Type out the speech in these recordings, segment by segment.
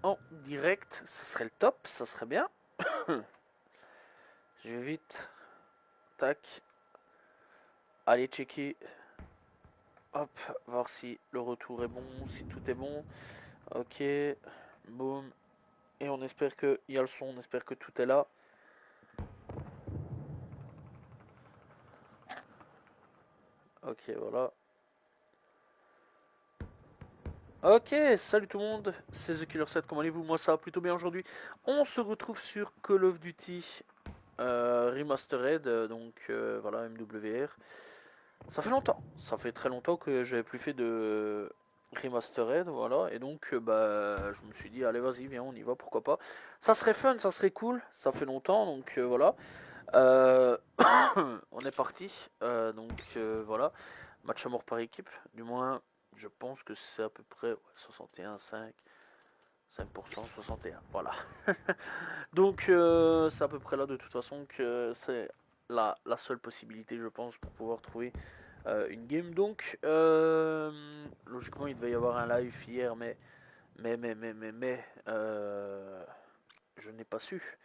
en direct, ça serait le top, ça serait bien. Je vais vite, tac, aller checker, hop, voir si le retour est bon, si tout est bon. Ok, boum. Et on espère qu'il y a le son, on espère que tout est là. Ok, voilà. Ok, salut tout le monde, c'est The Killer 7, comment allez-vous? Moi ça va plutôt bien aujourd'hui. On se retrouve sur Call of Duty Remastered, voilà, MWR. Ça fait longtemps, ça fait très longtemps que j'avais plus fait de Remastered, voilà, et donc bah je me suis dit allez vas-y viens on y va, pourquoi pas. Ça serait fun, ça serait cool, ça fait longtemps, donc voilà. Euh, on est parti, voilà, match à mort par équipe, du moins je pense que c'est à peu près ouais, 61, 5, 5%, 61, voilà. Donc c'est à peu près là de toute façon que c'est la seule possibilité je pense pour pouvoir trouver une game. Donc logiquement il devait y avoir un live hier mais je n'ai pas su.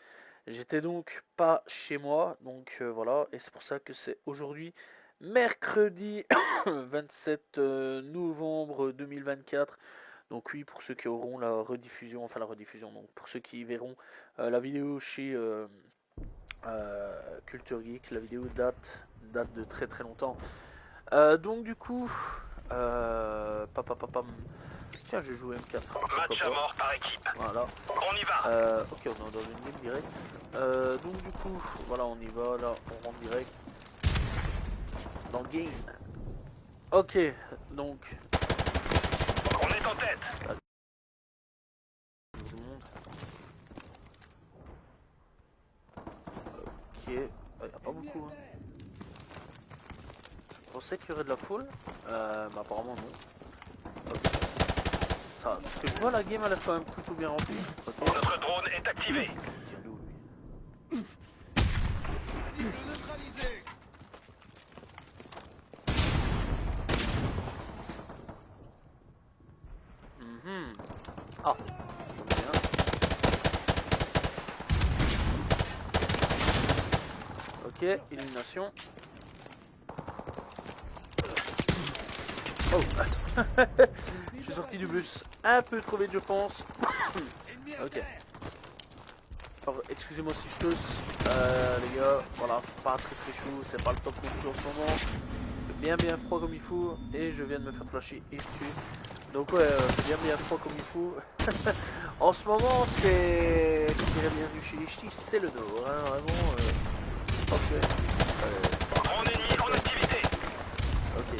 J'étais donc pas chez moi, donc voilà, et c'est pour ça que c'est aujourd'hui, mercredi 27 novembre 2024. Donc oui, pour ceux qui auront la rediffusion, enfin la rediffusion, donc pour ceux qui verront la vidéo chez Culture Geek, la vidéo date de très très longtemps. Donc du coup, papapapam. Tiens, j'ai joué M4. Match à mort par équipe. Voilà. On y va. Ok, on est dans une game direct. Donc du coup, voilà, on y va. Là, on rentre direct dans le game. Ok, donc. On est en tête. Là, tout le monde. Ok. Il n'y a pas beaucoup. Hein. Je pensais qu'il y aurait de la foule, mais apparemment non. Ok. Ça, parce que je vois la game, elle est quand même plutôt bien remplie. Ok. Notre drone est activé. Tiens-le où lui. Mhm. Ah, ça tombe bien. Ok, élimination. Oh, attends. Je suis sorti du bus un peu trop vite, je pense. Ok. Alors, excusez-moi si je tousse. Les gars, voilà, pas très très chaud, c'est pas le top non plus en ce moment. Bien froid comme il faut, et je viens de me faire flasher et tuer. Donc ouais, bien froid comme il faut. En ce moment, c'est... Comme dirait bienvenue chez les ch'tis, c'est le nord, hein, vraiment. Ok. Drone ennemi en activité. Ok, j'ai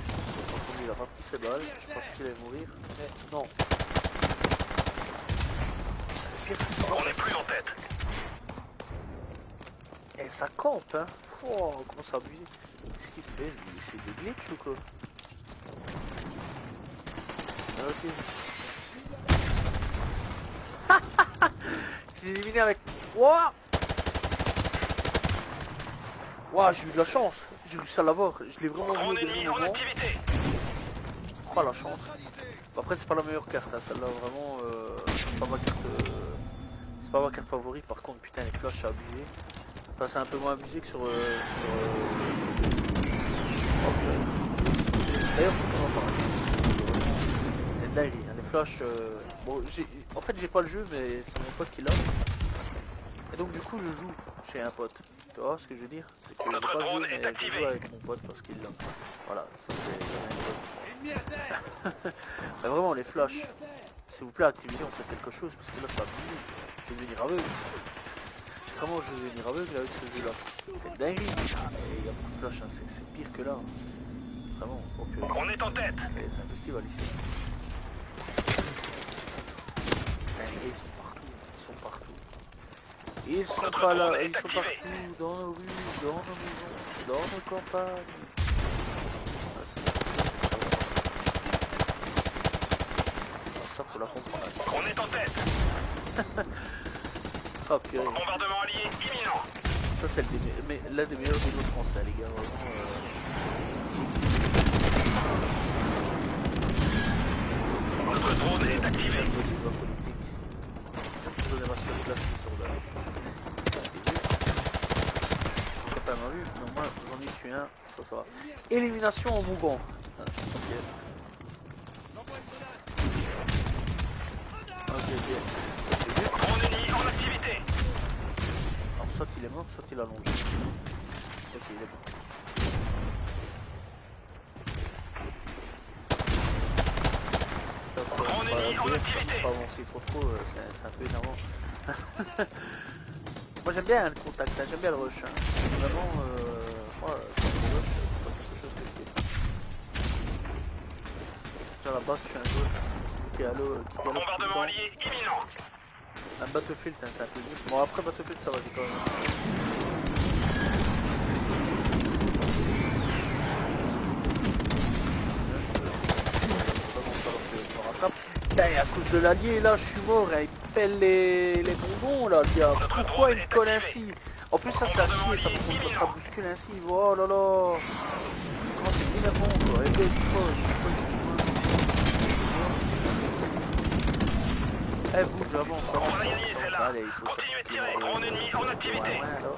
entendu, il a pas pris ses balles, je pensais qu'il allait mourir, mais non. Le pire, c'est On n'est plus en tête. et ça campe, hein. Oh, comment ça abuse. Qu'est-ce qu'il fait, lui? C'est des glitch ou quoi? Ah, ok. J'ai éliminé avec... Wouah. Wouah, j'ai eu de la chance. J'ai réussi à l'avoir. Je l'ai vraiment vu au Drone dernier ennemi en moment. activité. Oh, la chance. Bon, après, c'est pas la meilleure carte, hein. Celle-là, vraiment... c'est pas ma carte... C'est pas ma carte favorite. Par contre, putain, les flashs, c'est abusé. Enfin, c'est un peu moins abusé que sur... D'ailleurs, faut qu'on en parle. C'est dingue, hein, les flashs... Bon, en fait, j'ai pas le jeu, mais c'est mon pote qui l'a. Et donc, du coup, je joue chez un pote. Tu vois ce que je veux dire? C'est que j'ai Notre pas le drone jeu, est mais je joue activé. avec mon pote parce qu'il l'a. Voilà, ça c'est... Mais vraiment, les flashs, s'il vous plaît, activez on fait quelque chose, parce que là, ça abuse. Je vais devenir aveugle. Comment je vais devenir aveugle avec ce jeu-là? C'est dingue. Et il y a beaucoup de flashs, hein. C'est pire que là. Vraiment, oh purée. On est en tête. C'est un festival ici. Les gars, ils sont partout. Ils sont partout. Ils sont Notre pas drone là, est ils sont activé. partout, dans nos rues, dans nos maisons, dans nos campagnes. Ah, ça, faut la comprendre. On est en tête. Oh purée. Bombardement allié imminent. Ça, c'est l'un des meilleurs vélos français, les gars. Vraiment, Notre drone est activé. un peu de débat politique. qui sont là. J'ai pas mal vu, mais moi j'en ai tué un, ça va. Élimination en mouvant. Ah, ok. Drone ennemi en activité. Alors soit il est mort, soit il a longé. Ok, il est mort. Drone ennemi en activité. Pas avancer trop, c'est un peu énervant. Moi j'aime bien le contact, hein, j'aime bien le rush. Hein. Vraiment, moi, quand je rush, c'est pas quelque chose que je fais. Sur la base, je suis un joueur qui est à l'eau, qui galop tout le Bombardement temps. allié imminent. Un Battlefield, hein, c'est un peu dur. Bon, après Battlefield, ça va, j'ai quand même. Putain, à cause de l'allié, là, je suis mort, hein, il pèle les bonbons, là, le gars. Pourquoi il me colle ainsi? En plus, ça, c'est à chier, ça, quand ça bouscule ainsi. Oh là là. Comment c'est énervant, quoi. Et belle chose. Eh, bouge, avance, avance. On va gagner celle-là. Allez, il faut Continuez de tirer. Drone ennemi en activité. Ouais, là.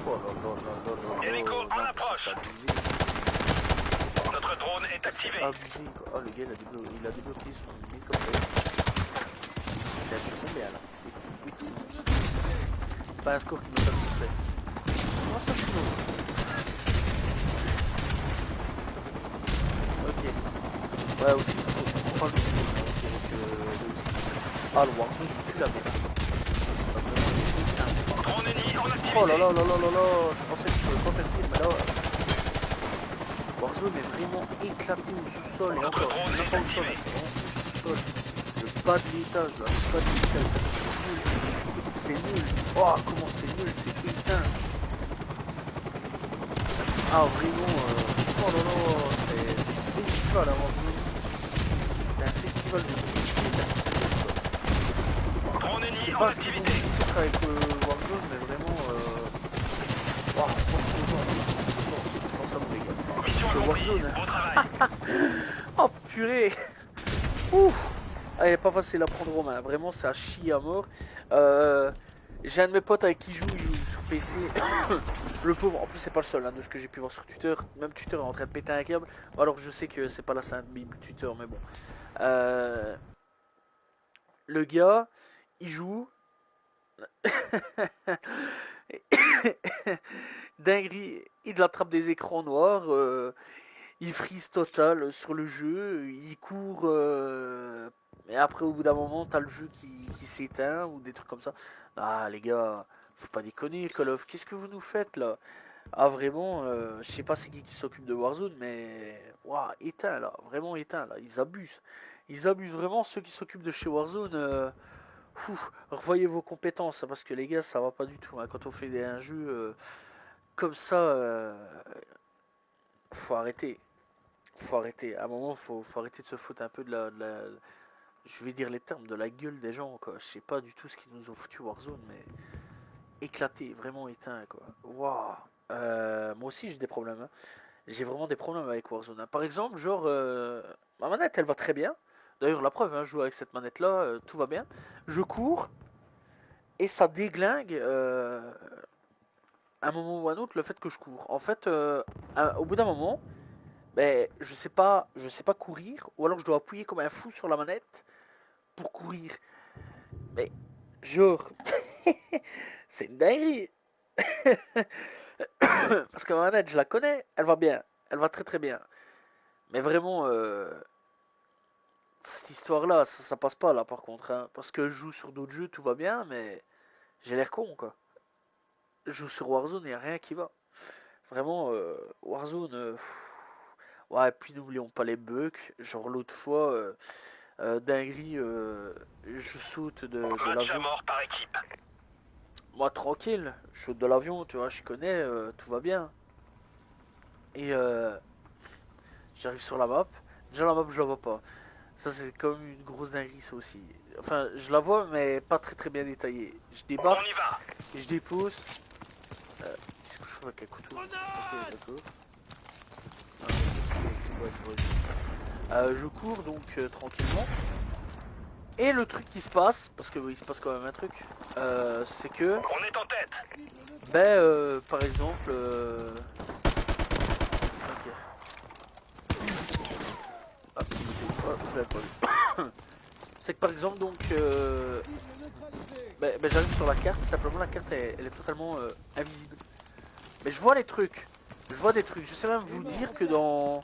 Oh là là là là là. Hélico en Non, approche. c'est abusé. Notre drone est activé. C'est abusé, quoi. Oh, le gars, il a débloqué son limite comme ça. Là, je suis tombé, là. Oui, c'est pas un score qui me satisfait. Comment ça, je suis mort? Ok. Ouais, aussi, faut pas le dire, aussi, avec le aussi. Ah, le Warzone, tu l'avais. Drone ennemi en activité. Oh là là là là là là. Je pensais que je pouvais pas faire pire, mais là... Warzone est vraiment éclaté au sous-sol et encore, c'est même pas au sol, là, c'est vraiment au sous-sol. Le bas de l'étage, là, le bas de l'étage, c'est nul. Oh, comment c'est nul, c'est éteint. Ah, vraiment, oh là là, c'est un festival, hein, Warzone. C'est un festival de Drone je ennemi sais en pas ce qu'ils vont activité. faire avec Warzone, mais vraiment, wow, franchement, ça me régale. Mission Le accomplie. Warzone, Bon travail. oh purée. Ouf. Ah, il est pas facile à prendre en main, vraiment c'est à chier à mort. J'ai un de mes potes avec qui il joue sur PC. Le pauvre, en plus c'est pas le seul, hein, de ce que j'ai pu voir sur Twitter. Même Twitter est en train de péter un câble. Alors je sais que c'est pas la sainte Bible Twitter, mais bon. Le gars, il joue. Dinguerie, il attrape des écrans noirs. Il freeze total sur le jeu, il court, et après au bout d'un moment t'as le jeu qui s'éteint ou des trucs comme ça. Ah les gars, faut pas déconner Call of, qu'est-ce que vous nous faites là? Ah vraiment, je sais pas c'est qui s'occupe de Warzone, mais waouh, éteint là, vraiment éteint là, ils abusent. Ils abusent vraiment ceux qui s'occupent de chez Warzone. Revoyez vos compétences, hein, parce que les gars ça va pas du tout, hein. Quand on fait un jeu comme ça, faut arrêter. Faut arrêter. À un moment, faut arrêter de se foutre un peu je vais dire les termes, de la gueule des gens, quoi. Je sais pas du tout ce qu'ils nous ont foutu Warzone, mais éclaté, vraiment éteint, quoi. Waouh. Moi aussi, j'ai des problèmes. Hein. J'ai vraiment des problèmes avec Warzone. Hein. Par exemple, genre, ma manette, elle va très bien. D'ailleurs, la preuve, hein, je joue avec cette manette-là, tout va bien. Je cours et ça déglingue. À un moment ou à un autre, le fait que je cours. En fait, au bout d'un moment. Ben, je sais pas courir, ou alors je dois appuyer comme un fou sur la manette pour courir. Mais, genre, c'est une dinguerie. Parce que ma manette, je la connais, elle va bien, elle va très très bien. Mais vraiment, cette histoire-là, ça passe pas là par contre. Hein. Parce que je joue sur d'autres jeux, tout va bien, mais j'ai l'air con quoi. Je joue sur Warzone, il n'y a rien qui va. Vraiment, Warzone. Ouais, puis n'oublions pas les bugs. Genre l'autre fois, dinguerie, je saute de Match à l'avion. mort par équipe. Moi, tranquille, je saute de l'avion, tu vois, je connais, tout va bien. Et j'arrive sur la map. Déjà, la map, je la vois pas. Ça, c'est comme une grosse dinguerie, ça aussi. Enfin, je la vois, mais pas très très bien détaillée. Je On débarque, y va. et je dépose. Qu'est-ce que je fais avec un couteau? Ok, d'accord. Ah, ouais, c'est vrai. Je cours donc tranquillement. Et le truc qui se passe, parce que oui, il se passe quand même un truc, c'est que, On est en tête. par exemple, ok, hop, oh, je l'avais pas vu. C'est que par exemple donc, j'arrive sur la carte, simplement la carte elle est totalement invisible. Mais je vois les trucs, je vois des trucs. Je sais même vous dire que dans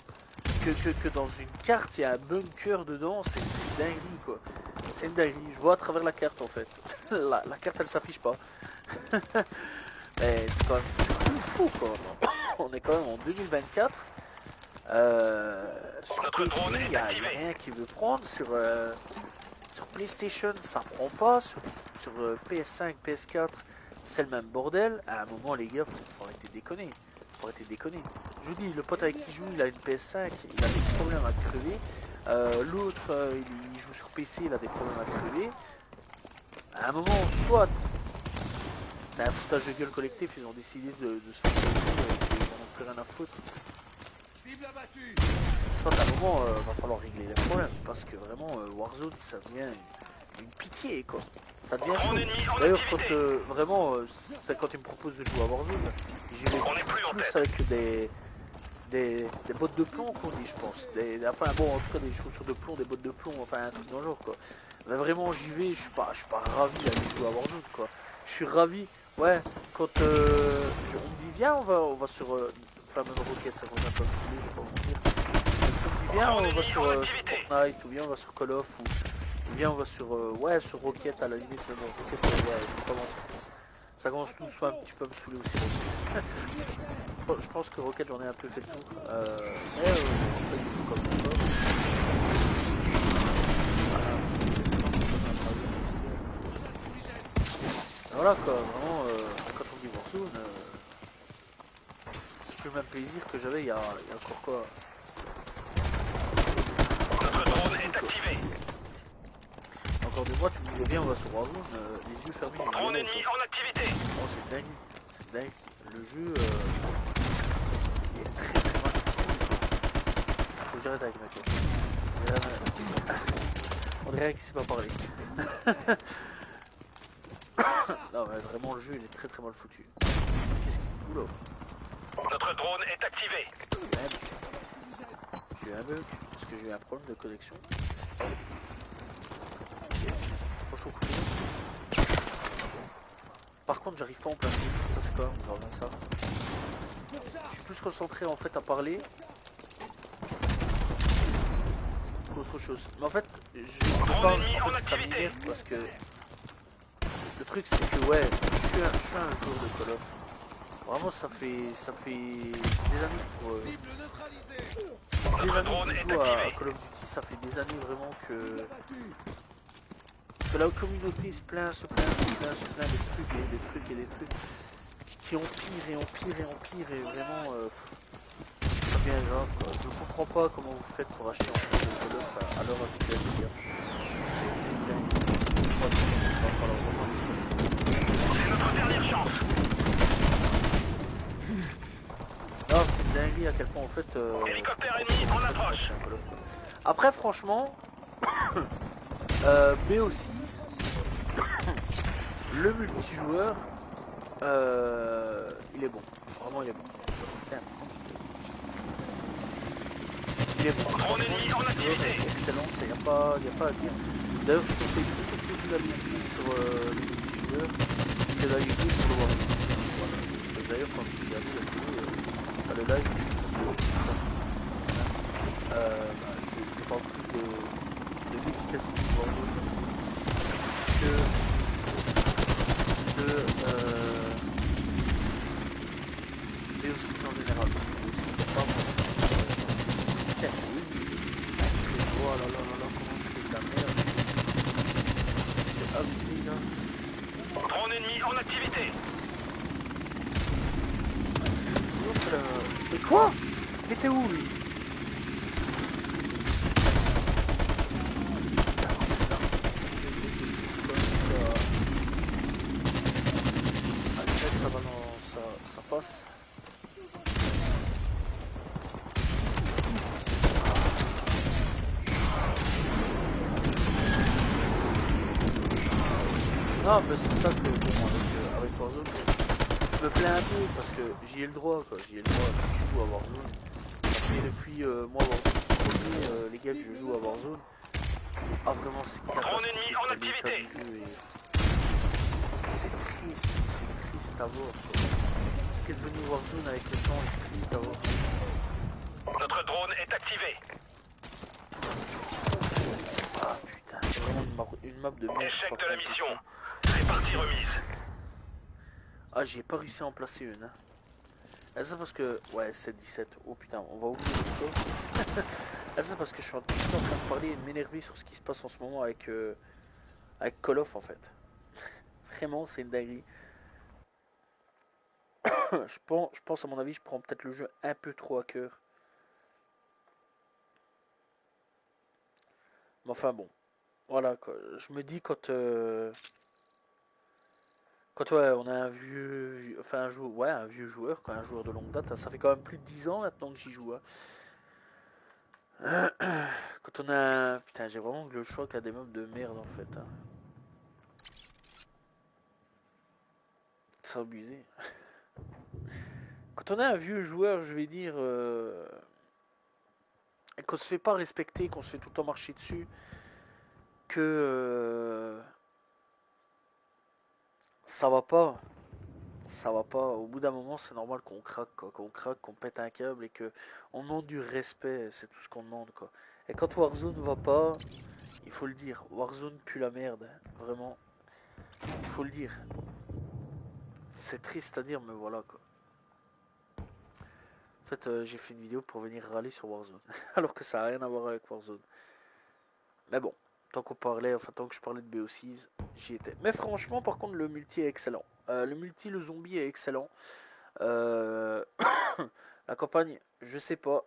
que dans une carte il y a un bunker dedans, c'est une dinguerie quoi. C'est une dinguerie. Je vois à travers la carte en fait. La carte elle s'affiche pas. Mais c'est quand même fou quoi. On est quand même en 2024. Sur Notre PC, drone il est n'y a activé. rien qui veut prendre. Sur PlayStation, ça prend pas. Sur PS5, PS4, c'est le même bordel. À un moment, les gars, faut arrêter de déconner. Faut arrêter de déconner. Je vous dis, le pote avec qui je joue, il a une PS5, il a des problèmes à crever. L'autre, il joue sur PC, il a des problèmes à crever. À un moment, soit c'est un foutage de gueule collectif, ils ont décidé de se faire ils n'en ont plus rien à foutre. Soit à un moment, va falloir régler les problèmes, parce que vraiment, Warzone, ça devient une pitié, quoi. Ça devient chaud. Drone ennemi en D'ailleurs, activité. vraiment, c'est quand ils me proposent de jouer à Warzone, j'y vais On est plus en plus tête. avec des bottes de plomb qu'on dit, je pense. Enfin bon, en tout cas des chaussures de plomb, des bottes de plomb, enfin un truc dans le genre, quoi. Mais vraiment, j'y vais, je suis pas ravi d'aller jouer à Warzone, quoi. Je suis ravi, ouais, quand on me dit viens, on va sur fameuse roquette, ça commence un peu à me saouler, je vais pas vous dire. On me dit viens, Drone on va ennemi sur, en sur activité. Fortnite, ou bien on va sur Call of, ou bien on va sur, ouais, sur Rocket à la limite, mais bon, Rocket, ça commence tout soit un petit peu à me saouler aussi. Je pense que Rocket, j'en ai un peu fait le tour, mais je suis pas du tout comme ça. Voilà quoi, vraiment, quand on dit Warzone, c'est plus le même plaisir que j'avais il y a encore quoi. Notre Encore drone ici, est quoi. activé. Encore des mois, tu me disais bien, on va sur Warzone, les yeux fermés. Drone ennemi en activité. Oh, c'est dingue, c'est dingue. Le jeu il est très très mal fait. Faut que j'arrête avec ma gueule. On dirait qu'il sait pas parler. Non, mais vraiment, le jeu il est très très mal foutu. Qu'est-ce qu'il fout là? Notre drone est activé. J'ai eu un bug parce que j'ai eu un problème de connexion. Trop chaud. Par contre, j'arrive pas à en placer. Ça, c'est quand même grave, ça. Je suis plus concentré en fait à parler qu'autre chose. Mais en fait, je parle en fait, ça m'énerve parce que le truc c'est que ouais, je suis un joueur de Call of. Vraiment, ça fait des années pour des années que je joue à Call of Duty. Ça fait des années vraiment que la communauté se plaint des trucs et des trucs qui empirent et empirent et empirent et vraiment ça devient grave quoi. Je comprends pas comment vous faites pour acheter en fait de Call of à l'heure actuelle les gars. C'est dingue. Je crois qu'il va falloir vraiment les soigner. C'est notre dernière chance. Non, c'est une dinguerie à quel point en fait Hélicoptère ennemi en approche. Call of, quoi. Après franchement BO6 le multijoueur il est bon. Vraiment il est bon. Putain. Il est bon. Drone ennemi en activité. Excellent, il n'y a pas à dire. D'ailleurs je conseille plutôt que vous allez jouer sur les multijoueurs que d'aller jouer sur le Warzone. Voilà. D'ailleurs quand vous regardez la vidéo, le live, je parle plus de l'efficacité du Warzone que de mais aussi en général. C'est pas moi. Putain, sacré, oh là là là là, comment je fais de la merde. C'est abusé là. Drone ennemi en activité. Hop là. Mais quoi? Mais t'es où lui? Ça va dans sa face. Non, mais c'est ça que, bon, avec Warzone, je me plains un peu parce que j'y ai le droit, quoi. J'y ai le droit, je joue à Warzone. Ça fait depuis moi, Warzone, premier, les gars, que je joue à Warzone. Ah, vraiment, c'est Drone ennemi catastrophique, en quoi, l'état activité. du jeu est... C'est triste à voir, quoi. Ce qui est devenu Warzone avec le temps est triste à voir. Notre drone est activé. Ah putain, c'est vraiment une map de merde. Échec par de la contre, mission. ici. Répartie remise. Ah, j'ai pas réussi à en placer une. Hein. Ah, ça parce que... Ouais, c'est 17. Oh putain, on va oublier le score. Ah, ça parce que je suis en train de parler et de m'énerver sur ce qui se passe en ce moment avec Call of en fait. Vraiment, c'est une dinguerie. Je pense à mon avis, je prends peut-être le jeu un peu trop à cœur. Mais enfin bon, voilà quoi. Je me dis quand ouais, on a un vieux, enfin un joueur, ouais, un vieux joueur, quoi, un joueur de longue date, hein, ça fait quand même plus de 10 ans maintenant que j'y joue. Hein. Quand on a, putain, j'ai vraiment le choc à des mobs de merde en fait. Hein. C'est abusé. Quand on a un vieux joueur, je vais dire, et qu'on se fait pas respecter, qu'on se fait tout le temps marcher dessus, que ça va pas. Ça va pas. Au bout d'un moment, c'est normal qu'on craque, quoi. Qu'on craque, qu'on pète un câble et que on demande du respect. C'est tout ce qu'on demande, quoi. Et quand Warzone va pas, il faut le dire. Warzone pue la merde, vraiment. Il faut le dire. C'est triste à dire, mais voilà, quoi. En fait, j'ai fait une vidéo pour venir râler sur Warzone, alors que ça a rien à voir avec Warzone. Mais bon, tant qu'on parlait, enfin tant que je parlais de BO6, j'y étais. Mais franchement, par contre, le multi est excellent. Le zombie est excellent. Euh, la campagne, je sais pas.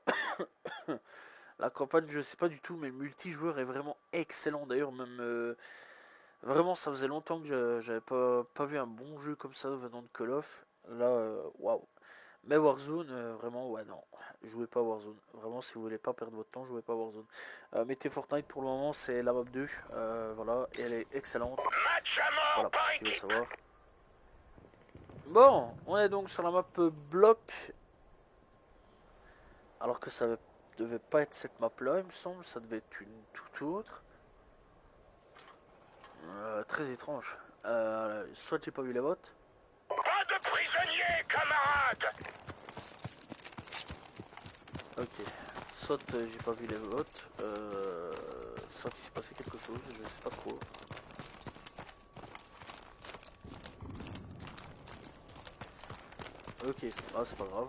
La campagne, je sais pas du tout, mais le multijoueur est vraiment excellent. D'ailleurs, même vraiment, ça faisait longtemps que j'avais pas vu un bon jeu comme ça venant de Call of. Là, waouh. Mais Warzone, vraiment, ouais, non. Jouez pas à Warzone. Vraiment, si vous voulez pas perdre votre temps, jouez pas à Warzone. Mettez Fortnite pour le moment, c'est la map 2. Voilà, et elle est excellente. Match à mort Voilà, pour par ceux qui veulent équipe. savoir. Bon, on est donc sur la map bloc. Alors que ça devait pas être cette map là, il me semble. Ça devait être une toute autre. Très étrange. Soit j'ai pas vu les votes. Pas de prisonniers, camarades. Ok. Soit j'ai pas vu les votes. Soit il s'est passé quelque chose, je sais pas trop. Ok, ah c'est pas grave.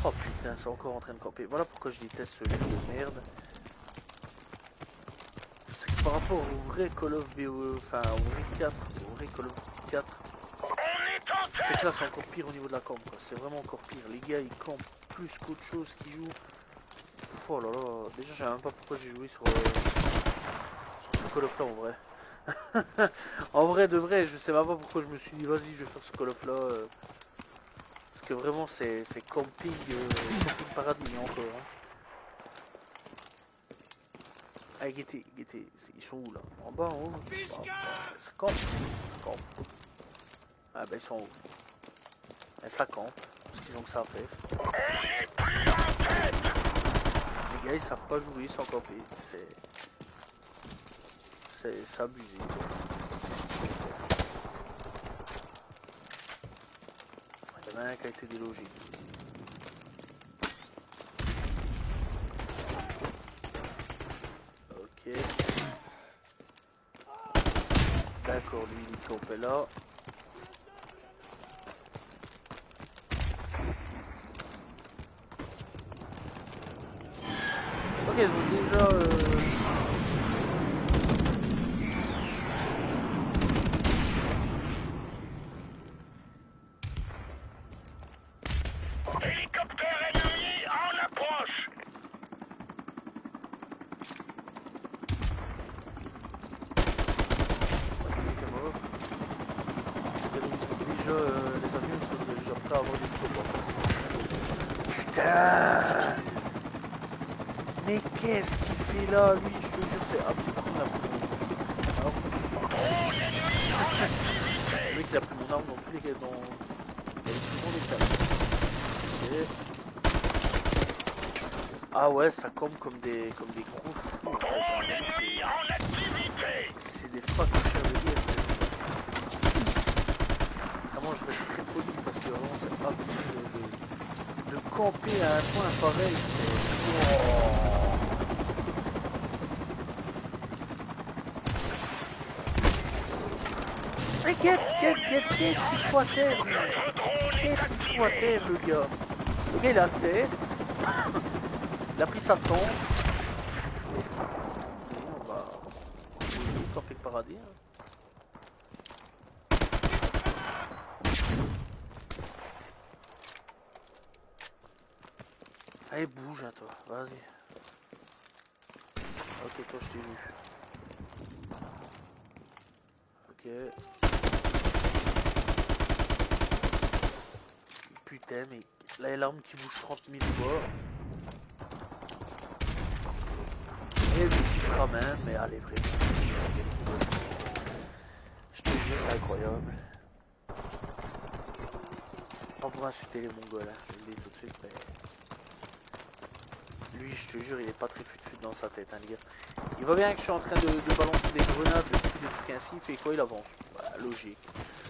Oh putain, c'est encore en train de camper. Voilà pourquoi je déteste ce jeu de merde. C'est que par rapport au vrai Call of BO, enfin au vrai 4, au vrai Call of Duty 4, On est en c'est tête. que là c'est encore pire au niveau de la camp quoi. C'est vraiment encore pire. Les gars ils campent plus qu'autre chose qu'ils jouent. Oh là là, déjà je sais même pas pourquoi j'ai joué sur ce Call of là en vrai. En vrai de vrai, je sais même pas pourquoi je me suis dit vas-y je vais faire ce Call of là. Parce que vraiment c'est camping, camping paradis encore. Hein. Ah guettez, guettez, ils sont où là? En bas, en haut? Je sais pas. Ça campe, ça campe. Ah bah ils sont en haut. Et ça campe, parce qu'ils ont que ça à faire. On n'est plus en tête. Les gars ils savent pas jouer sans camper, c'est abusé. Il y en a un qui a été délogé. Ok. D'accord, lui il campait là. Ok, donc déjà... Hélicoptère ennemi en approche. il était mort. Et donc, déjà les à avoir des problèmes. Putain! Mais qu'est-ce qu'il fait là, lui? Je te jure, c'est absolument la plus. Drone ennemi en activité. Le mec il a pris mon arme dans tous les cas, dans tous les cas. Et... Ah ouais, ça comme des gros fous. Drone ennemi en activité. C'est des facochers de guerre. Vraiment, je reste très poli parce que vraiment, c'est pas possible de camper à un point pareil. C'est. Mais qu'est-ce qu'il faut à terre, lui? Notre drone est Qu'est-ce qu'il faut à activé. terre, le gars? Le gars, il est à terre. Il a pris sa tente. Et on va camper le paradis. Hein. Allez, bouge, hein, toi. Vas-y. Ok, toi, je t'ai vu. Ok. Putain, mais là, il y a l'arme qui bouge 30 000 fois. Et lui qui se ramène, mais allez, vraiment. Je te jure, c'est incroyable. On pourra insulter les Mongols, hein. Je le dis tout de suite, mais. Lui, je te jure, il est pas très fut-fut dans sa tête, hein, les gars. Il voit bien que je suis en train de balancer des grenades, des trucs ainsi, il fait quoi? Il avance. Bah, logique.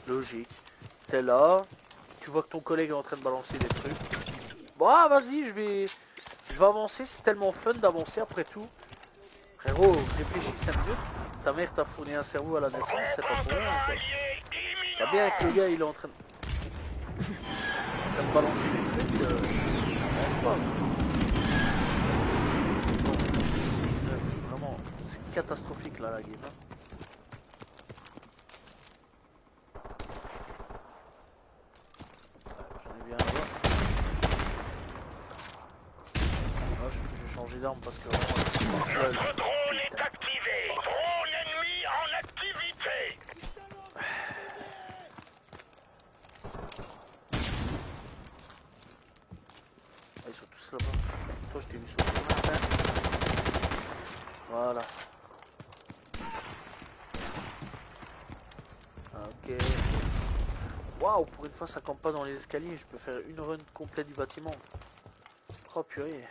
Logique. T'es là, tu vois que ton collègue est en train de balancer des trucs. Bon, ah, vas-y, je vais avancer, c'est tellement fun d'avancer après tout. Frérot, réfléchis 5 minutes. Ta mère t'a fourni un cerveau à la naissance, c'est pas pour rien. Allié T'as bien que le gars, il est en train de balancer des trucs. Pas. Vraiment, c'est catastrophique là la game. Hein. J'en ai bien là. Ah, je vais changer d'arme parce que vraiment. Notre drone est activé. Drone ennemi en activité. Ah, ils sont tous là-bas. Toi, je t'ai vu sauter le matin. Voilà. Ok. Waouh, pour une fois, ça campe pas dans les escaliers. Je peux faire une run complète du bâtiment. Oh purée.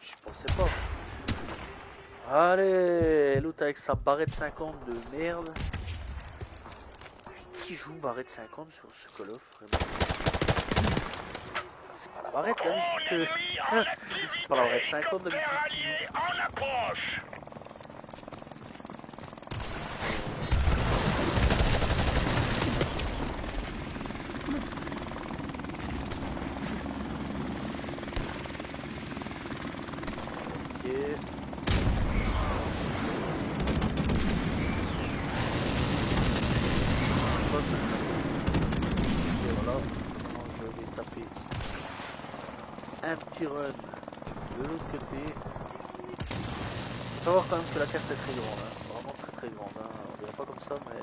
Je pensais pas. Allez, l'autre avec sa barrette 50 de merde. Qui joue barrette 50 sur ce Call of vraiment? C'est pas la barrette là. Drone ennemi en activité. C'est pas la barrette 50 d'habitude. Hélicoptère allié en approche. Ok. Et voilà. Maintenant, je vais taper un petit run de l'autre côté. Faut savoir quand même que la carte est très grande, hein. Vraiment très grande. Hein. On dirait pas comme ça, mais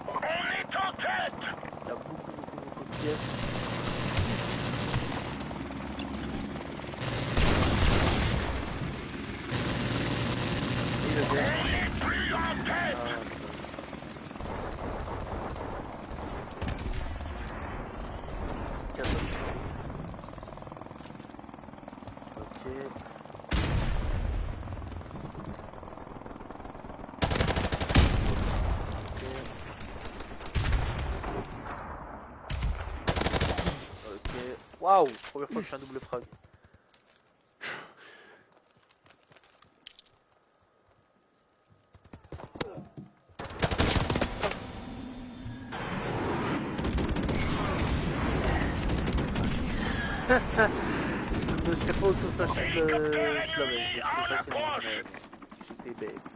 On est en tête. il y a beaucoup de pièces. Et le gars. On n'est plus en tête. Ok. Ok. Waouh! Première fois que je fais un double frag. Je ne serais pas auto-flashé je l'avais. J'ai fait facilement, mais j'étais bête.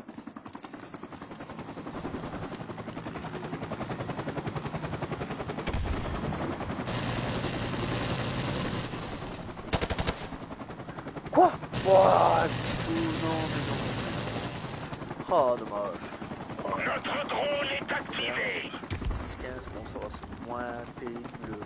Quoi? Ouah, non, mais non. Oh, dommage. Notre drone est activé. 10-15, bon, ça va, c'est moins terrible.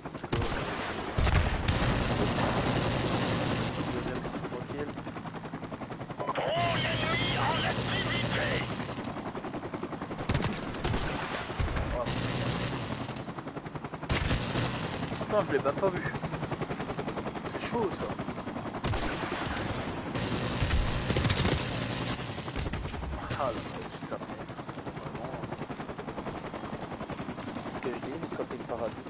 Pourtant je l'ai même pas vu. C'est chaud ça. Ah là, ça fait vraiment... Ce que je dis, le camping paradis.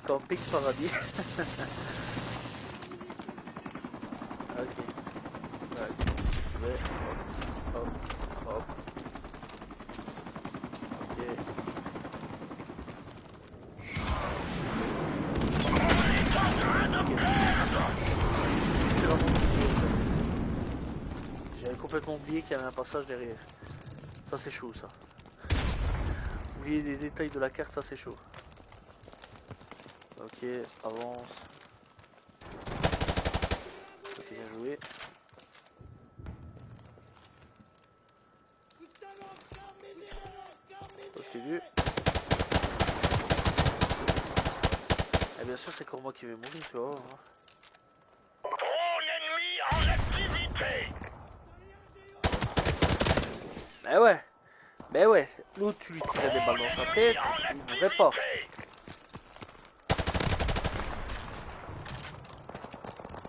Camping paradis. Ok. Ouais. Je vais... Hop, hop, hop. Ok. C'est vraiment compliqué, en fait. J'avais complètement oublié qu'il y avait un passage derrière. Ça c'est chaud ça. Oublier les détails de la carte, ça c'est chaud. Ok, avance. Ok, bien joué. Poste vu. Et bien sûr c'est comme moi qui vais mourir, tu vois. Hein. Drone ennemi en activité. Mais ouais. Mais ouais. L'autre tu lui tirais des balles dans sa tête, il mourrait pas.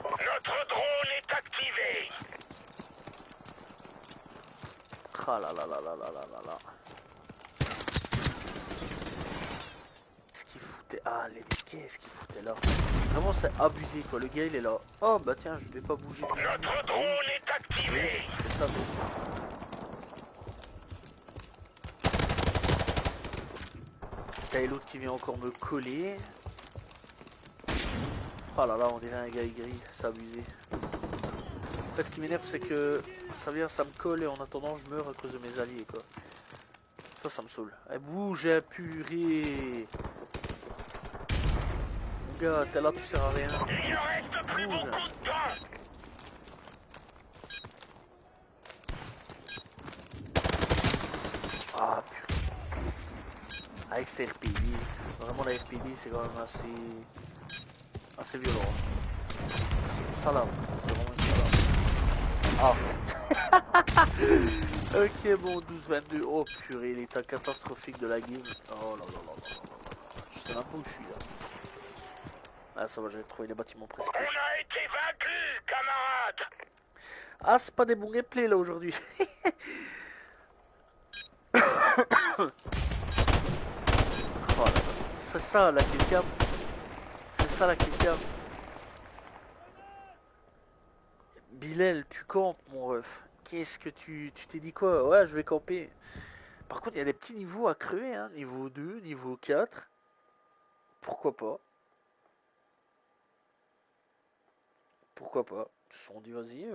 Notre drone est activé. Ah là là là là là là là là. Qu'est-ce qu'il foutait? Ah les qu'est-ce qu'il foutait là? Vraiment c'est abusé quoi, le gars il est là. Oh bah tiens je vais pas bouger. Notre drone est activé. C'est ça donc. T'as l'autre qui vient encore me coller. Oh là là on dirait un gars gris, c'est abusé. En fait ce qui m'énerve c'est que ça vient, ça me colle et en attendant je meurs à cause de mes alliés quoi. Ça me saoule. Eh bouge purée. Mon gars t'es là tu sers à rien. Il ne reste plus beaucoup de temps. Ah purée. Avec ces RPD, vraiment la RPD c'est quand même assez violent. C'est une salade, c'est vraiment une salade. Ah ok bon 12-22, oh purée l'état catastrophique de la game. Oh là là là là là là. Je sais même pas où je suis là. Ah ça va j'avais trouvé les bâtiments presque. On a été vaincus, camarades. Ah c'est pas des bons gameplays là aujourd'hui. Oh là là. C'est ça la killcam. C'est ça la killcam. Bilal, tu campes mon ref. Qu'est-ce que tu t'es dit quoi? Ouais, je vais camper. Par contre, il y a des petits niveaux à crever, hein. Niveau 2, niveau 4. Pourquoi pas? Pourquoi pas? On dit vas-y,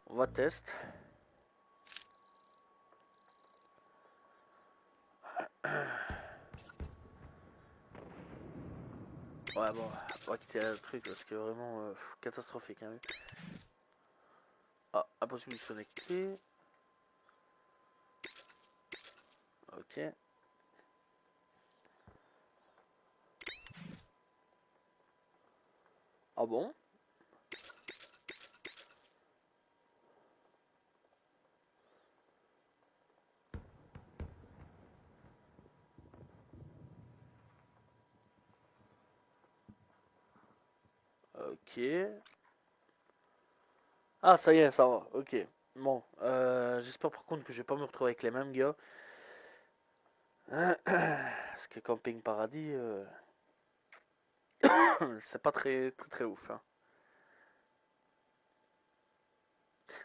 on va tester. Ouais bon, on va quitter le truc parce que vraiment catastrophique. Hein. Ah, impossible de se connecter. Ok. Ah bon? Ok. Ah ça y est, ça va. Ok. Bon, j'espère par contre que je vais pas me retrouver avec les mêmes gars. Parce que Camping Paradis, c'est pas très ouf. Hein.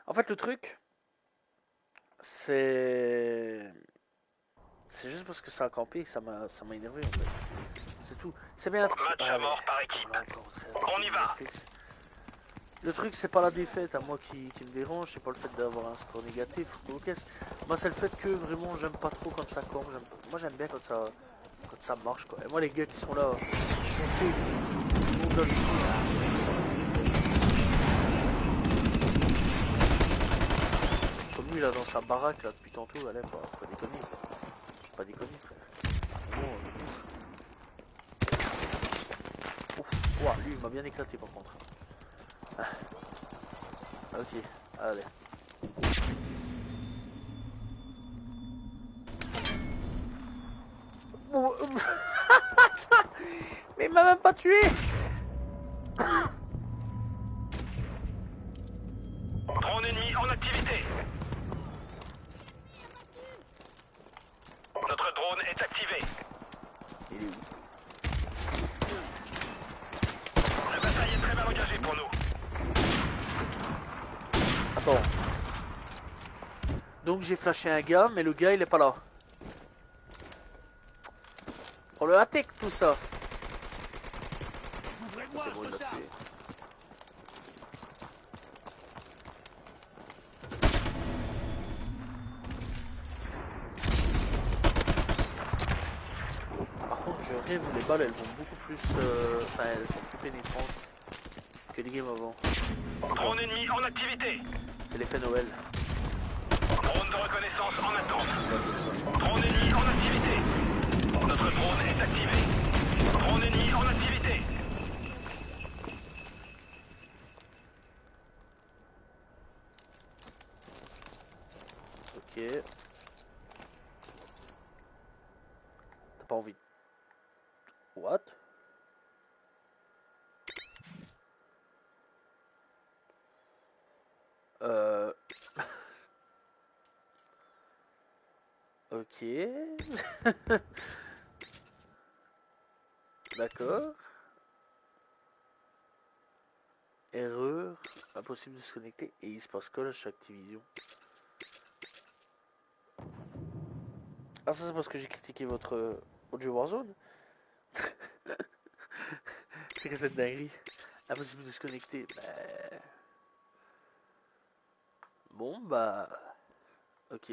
En fait, le truc, c'est juste parce que ça a campé que ça m'a énervé en fait. C'est tout. C'est bien. Match à mort par équipe. On y va. Le truc, c'est pas la défaite à moi qui me dérange, c'est pas le fait d'avoir un score négatif ou quoi. Moi, c'est le fait que vraiment j'aime pas trop quand ça campe. Moi, j'aime bien quand ça marche quoi. Et moi, les gars qui sont là, ils sont tous ici. Tout le monde là, je suis comme lui là dans sa baraque là depuis tantôt, allez, pas déconner. Pas déconner, frère. Vraiment, ouf. Ouah, lui, il m'a bien éclaté par contre. Ah. Ok, allez. il m'a même pas tué. Drone ennemi en activité. Notre drone est activé. Il est où? La bataille est très mal engagée pour nous. Attends. Donc j'ai flashé un gars, mais le gars il est pas là. On le attaque tout ça. Ouvrez-moi, C'est bon, il je l'a recharge. tué. Par contre, je rêve où les balles elles vont beaucoup plus. Enfin, elles sont plus pénétrantes que les games avant. Drone ennemi en activité. C'est l'effet Noël. Drone de reconnaissance en attente. Drone ennemi en activité. Notre drone est activé. Drone ennemi en activité. Ok. T'as pas envie. What? Ok. D'accord. Erreur. Impossible de se connecter. Et il se passe quoi là chez Activision? Ah, ça c'est parce que j'ai critiqué votre jeu Warzone? C'est que cette dinguerie. Impossible de se connecter. Bon, bah. Ok.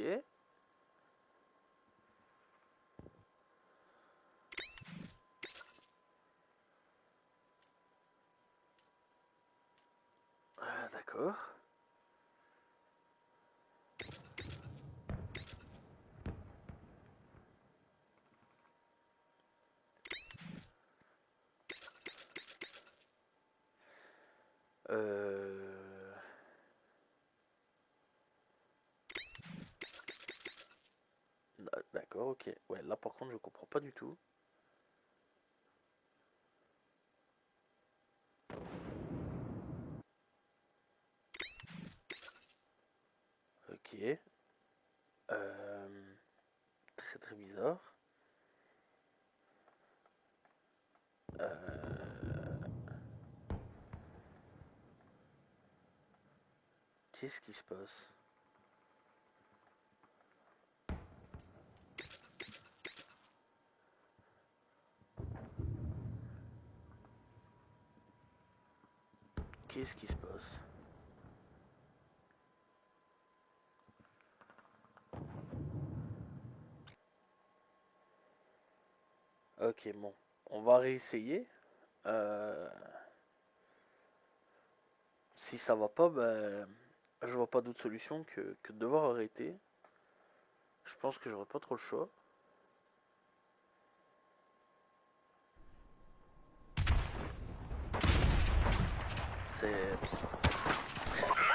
D'accord. Euh... D'accord, ok. Ouais, là par contre je comprends pas du tout. Ok. Très très bizarre. Qu'est-ce qui se passe? Qu'est-ce qui se passe? Ok, bon. On va réessayer. Euh, Si ça va pas, ben, je vois pas d'autre solution que de devoir arrêter. Je pense que j'aurai pas trop le choix. C'est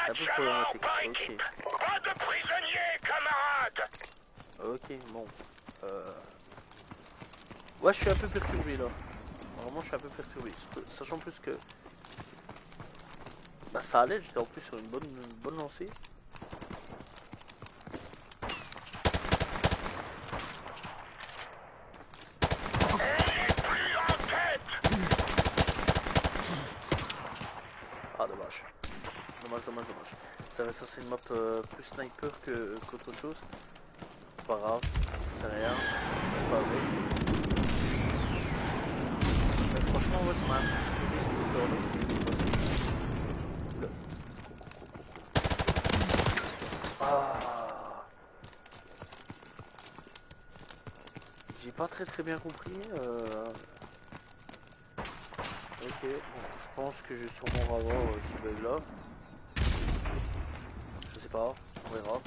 un peu Match à mort problématique. par Ok. équipe. Pas de prisonniers, camarades. Ok, bon. Euh, Ouais, je suis un peu perturbé là. Vraiment, je suis un peu perturbé. Sachant plus que bah, ça allait, j'étais en plus sur une bonne lancée. On n'est plus en tête. Ah, dommage. Dommage, dommage, dommage. Ça c'est une map plus sniper qu'autre chose. C'est pas grave, c'est rien. Pas avec. Mais franchement, ouais, ça m'a un peu perturbé cette histoire-là. Le- Ah, j'ai pas très bien compris. Ok, bon, je pense que je vais sûrement avoir ce bug là. Je sais pas, on verra.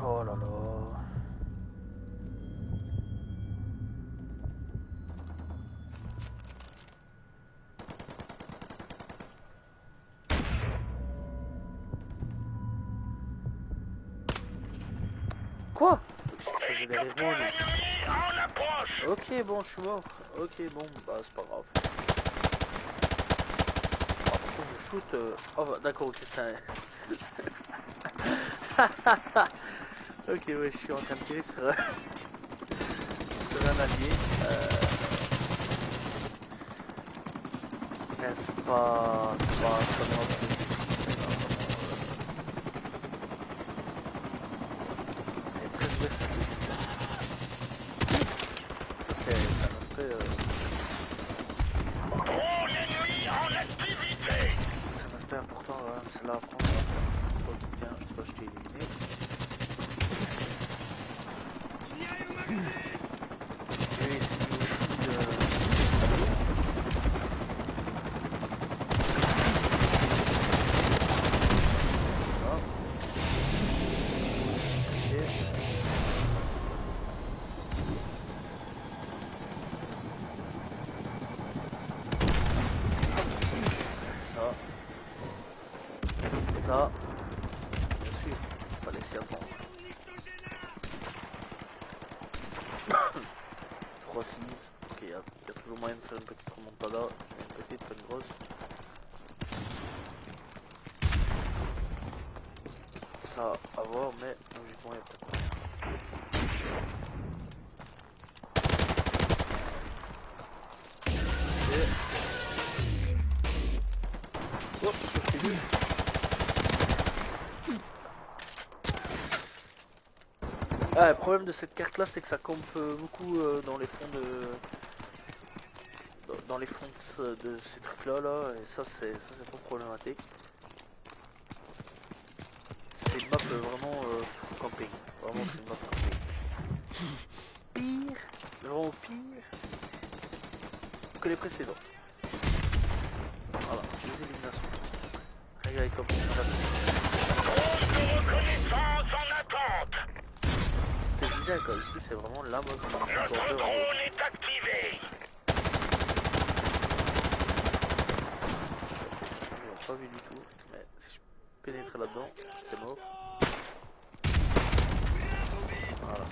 Oh là là. Quoi? Qu'est-ce qu'il faisait derrière moi, lui? Ennemi en approche. Ok, bon, je suis mort. Ok, bon, bah, c'est pas grave. Ah, par contre, je shoot. Oh, bah, d'accord, ok, c'est un. Ok, ouais, je suis en train de tirer sur, sur un allié. Mais c'est pas. C'est pas vraiment très difficile. C'est vraiment. Elle est très ouverte à ce jeu. Ça, c'est un aspect. Drone ennemi en activité. C'est un aspect important, ouais, mais c'est là à prendre. Ok, tiens, je crois que je t'ai éliminé. Je vais essayer aussi de. Voilà. Ok. Ça. Ça. Bien sûr, faut pas laisser attendre. 3-6. Ok, il y a toujours moyen de faire une petite remontada. Je mets une petite, pas une grosse. Ça à voir, mais logiquement il y a peut-être moyen. Ok. Oh, je t'ai vu. Ah, le problème de cette carte là, c'est que ça campe beaucoup dans les fonds de. Dans les fonds de ces trucs là, et ça c'est pas problématique. C'est une map vraiment camping. Vraiment, c'est une map camping. Pire, vraiment pire que les précédents. Voilà, deux éliminations. Regardez comme ça va. Drone de reconnaissance en attente. Ce que je disais, quoi, ici c'est vraiment la mode. Notre drone est activé. Ils n'ont pas vu du tout, mais si je pénétrais là-dedans, j'étais mort. Voilà.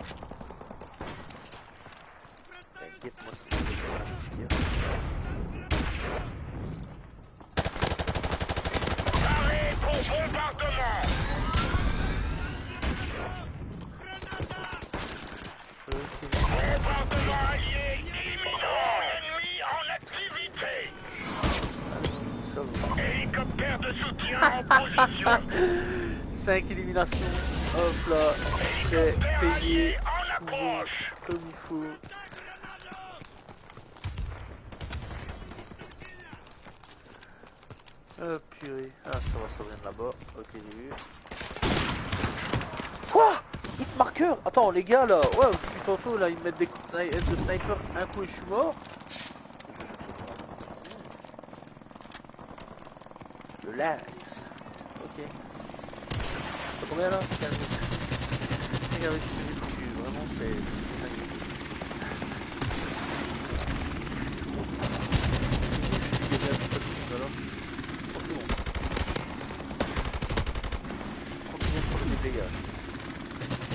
Guette-moi ça, c'est la bouche qu'il y a. Paré pour bombardement. Bombardement allié imminent. Ennemi en activité. Ça va. Hélicoptère de soutien en position. 5 éliminations, hop là, c'est Hélicoptère payé, allié en toujours approche. comme il faut. Oh purée, ah ça va, ça vient de là-bas, ok j'ai vu. Quoi? Hit marqueur? Attends les gars là, ouais depuis tantôt là ils me mettent des coups de sniper, un coup et je suis mort. Le Lynx, ok. T'as combien là? 15 000. Regardez ce que j'ai foutu, vraiment c'est une dinguerie. C'est bon, je suis gagné un petit peu de monde alors. Oh c'est bon. 30 secondes pour le dégâts.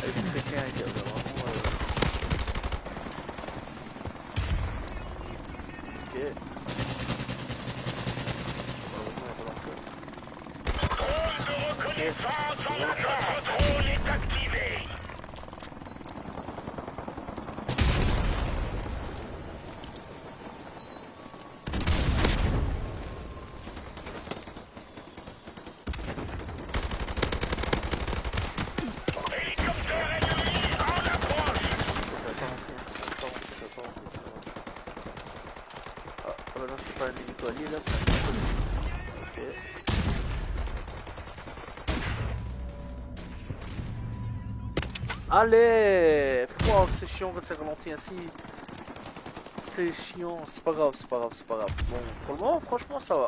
Avec le quelqu'un qui a vraiment... Ok. Drone de reconnaissance en attente. Notre drone est activé. Hélicoptère ennemi en approche. Ça va pas rentrer, ça va pas rentrer, ça va pas rentrer, ça va rentrer. Ah, ah bah non, c'est pas un hélico allié là, c'est un hélico. Ok. Allez! Wow, c'est chiant quand c'est ralenti ainsi. C'est chiant, c'est pas grave, c'est pas grave, c'est pas grave. Bon, pour le moment, franchement, ça va.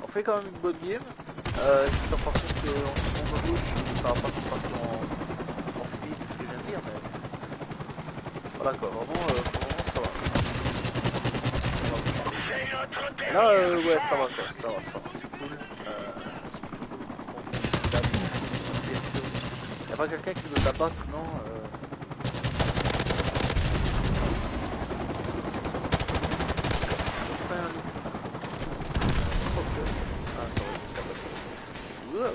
On fait quand même une bonne game. J'espère par contre qu'en seconde à gauche, ça va pas se passer en fluide, ce que je viens de dire, mais voilà quoi, vraiment, pour le moment, ça va. C'est notre Là, dernière ouais, ça va chance. quoi, ça va, c'est cool. Y'a pas quelqu'un qui veut l'abattre, non Enfin, ok. Ah, ça va, je l'abattre. Wow.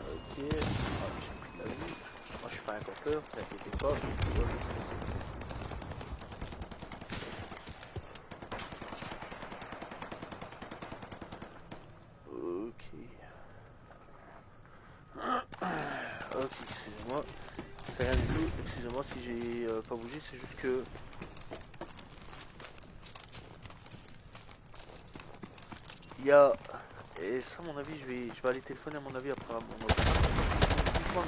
Ok. Ah, j'ai pris la vie. Moi, je suis pas un campeur, t'inquiète pas. Je vois ce que c'est. Ok. Ok, excusez-moi. C'est rien du tout. Excusez-moi si j'ai pas bougé, c'est juste que... Il y a... Et ça, à mon avis, je vais aller téléphoner à mon avis après mon autre. Il ne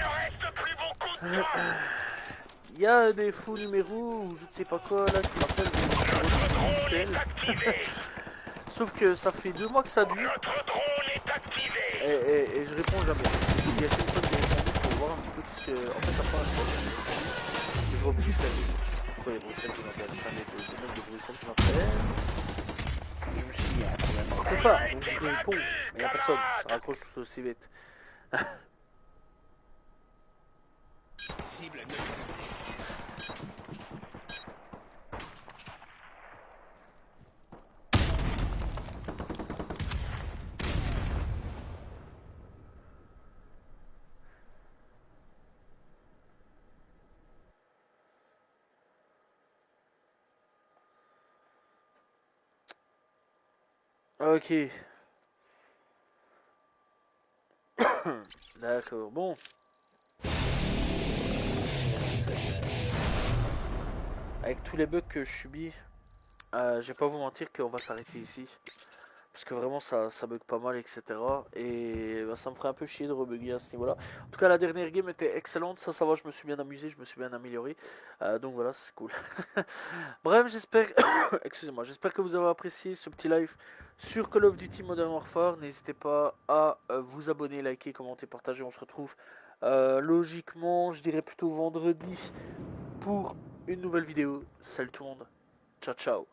reste plus beaucoup de temps. Il y a des faux numéros ou je ne sais pas quoi là qui m'appellent Notre drone Pixel. est activé. Sauf que ça fait 2 mois que ça dure Notre drone est activé. et je réponds jamais. Il y a quelqu'un qui a répondu pour voir un petit peu ce que... En fait, la première fois que je vois Bruxelles. Pourquoi il y a Bruxelles qui m'appelle? Enfin, des mecs de Bruxelles qui m'appellent. Je me suis dit, il y a un problème quelque part. Donc je réponds, mais il n'y a personne. Ça raccroche tout aussi vite. Cible neutralisée. Ok. D'accord, bon. Avec tous les bugs que je subis, je vais pas vous mentir qu'on va s'arrêter ici. Parce que vraiment ça bug pas mal, etc. Et bah, ça me ferait un peu chier de rebugger à ce niveau-là. En tout cas, la dernière game était excellente. Ça va, je me suis bien amusé, je me suis bien amélioré. Donc voilà, c'est cool. Bref, j'espère... Excusez-moi, j'espère que vous avez apprécié ce petit live sur Call of Duty Modern Warfare. N'hésitez pas à vous abonner, liker, commenter, partager. On se retrouve logiquement, je dirais plutôt vendredi pour une nouvelle vidéo. Salut tout le monde. Ciao, ciao.